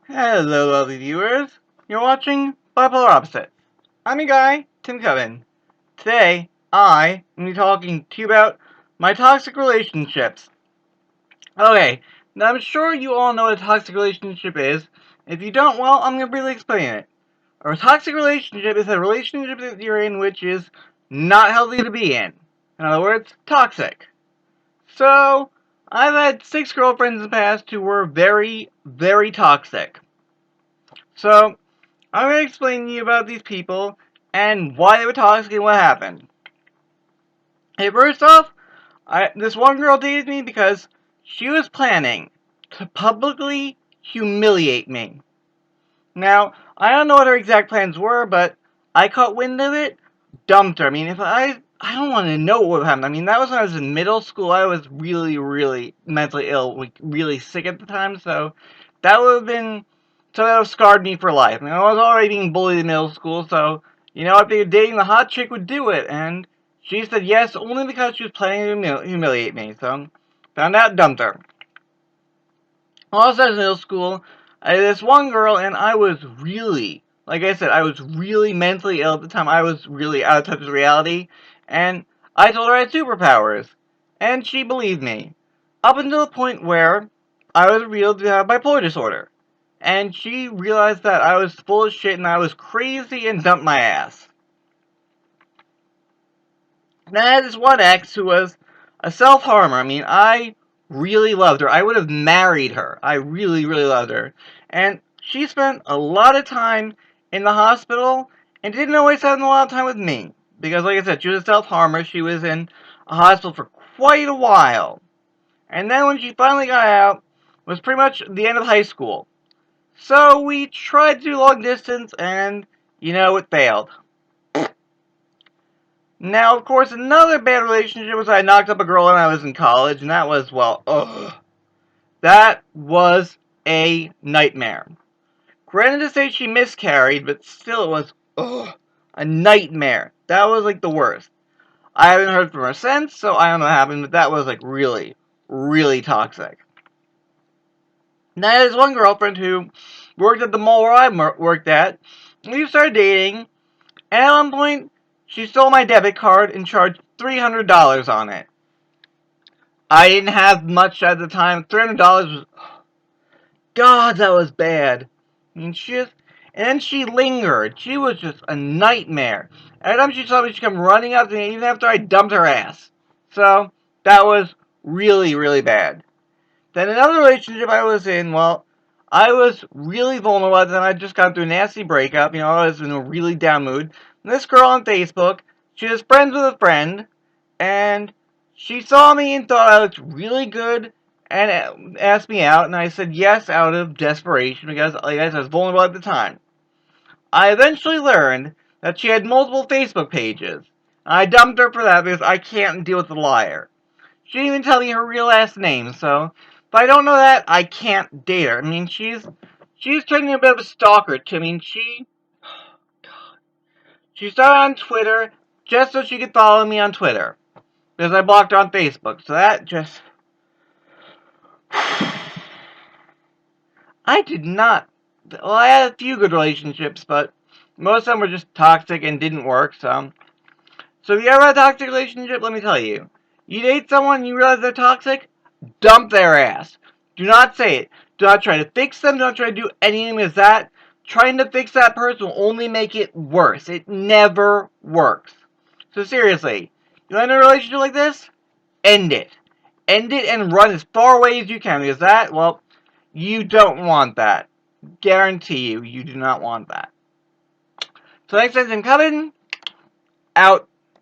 Hello, lovely viewers. You're watching Bipolar Opposite. I'm your guy, Tim Coven. Today, I am talking to you about my toxic relationships. Okay, now I'm sure you all know what a toxic relationship is. If you don't, well, I'm going to briefly explain it. A toxic relationship is a relationship that you're in which is not healthy to be in. In other words, toxic. So, I've had 6 girlfriends in the past who were very, very toxic. So, I'm going to explain to you about these people and why they were toxic and what happened. Hey, first off, this one girl dated me because she was planning to publicly humiliate me. Now, I don't know what her exact plans were, but I caught wind of it, dumped her. I mean, I don't want to know what happened. I mean, that was when I was in middle school. I was really, really mentally ill, like, really sick at the time, so that would have been, so that would have scarred me for life. I mean, I was already being bullied in middle school, so, you know, I figured dating the hot chick would do it, and she said yes only because she was planning to humiliate me, so, found out, dumped her. Also, in middle school, I had this one girl, and I was really, like I said, I was really mentally ill at the time. I was really out of touch with reality, and I told her I had superpowers, and she believed me. Up until the point where I was revealed to have bipolar disorder, and she realized that I was full of shit and I was crazy and dumped my ass. And I had this one ex who was a self-harmer. I mean, I really loved her. I would have married her. I really, really loved her. And she spent a lot of time in the hospital and didn't always spend a lot of time with me. Because, like I said, she was a self-harmer. She was in a hospital for quite a while. And then when she finally got out, it was pretty much the end of high school. So we tried to do long distance, and, you know, it failed. Now, of course, another bad relationship was I knocked up a girl when I was in college, and that was, well, ugh. That was a nightmare. Granted to say she miscarried, but still it was, ugh, a nightmare. That was, like, the worst. I haven't heard from her since, so I don't know what happened, but that was, like, really, really toxic. Now, there's one girlfriend who worked at the mall where I worked at. We started dating, and at one point, she stole my debit card and charged $300 on it. I didn't have much at the time. $300 was, God, that was bad. I mean, and then she lingered. She was just a nightmare. Every time she saw me, she'd come running up to me, even after I dumped her ass. So, that was really, really bad. Then another relationship I was in, well, I was really vulnerable at the time. I just got through a nasty breakup. You know, I was in a really down mood. And this girl on Facebook, she was friends with a friend, and she saw me and thought I looked really good and asked me out, and I said yes out of desperation because, like I said, I was vulnerable at the time. I eventually learned that she had multiple Facebook pages. And I dumped her for that because I can't deal with a liar. She didn't even tell me her real last name, so if I don't know that, I can't date her. I mean, she's turning a bit of a stalker to me. She started on Twitter just so she could follow me on Twitter because I blocked her on Facebook. So that just I did not. Well, I had a few good relationships, but most of them were just toxic and didn't work. So if you ever had a toxic relationship, let me tell you, you date someone and you realize they're toxic, dump their ass. Do not say it. Do not try to fix them. Do not try to do anything with that. Trying to fix that person will only make it worse. It never works. So seriously, you want a relationship like this? End it. End it and run as far away as you can because that, well, you don't want that. Guarantee you, you do not want that. So next time, I'm coming out.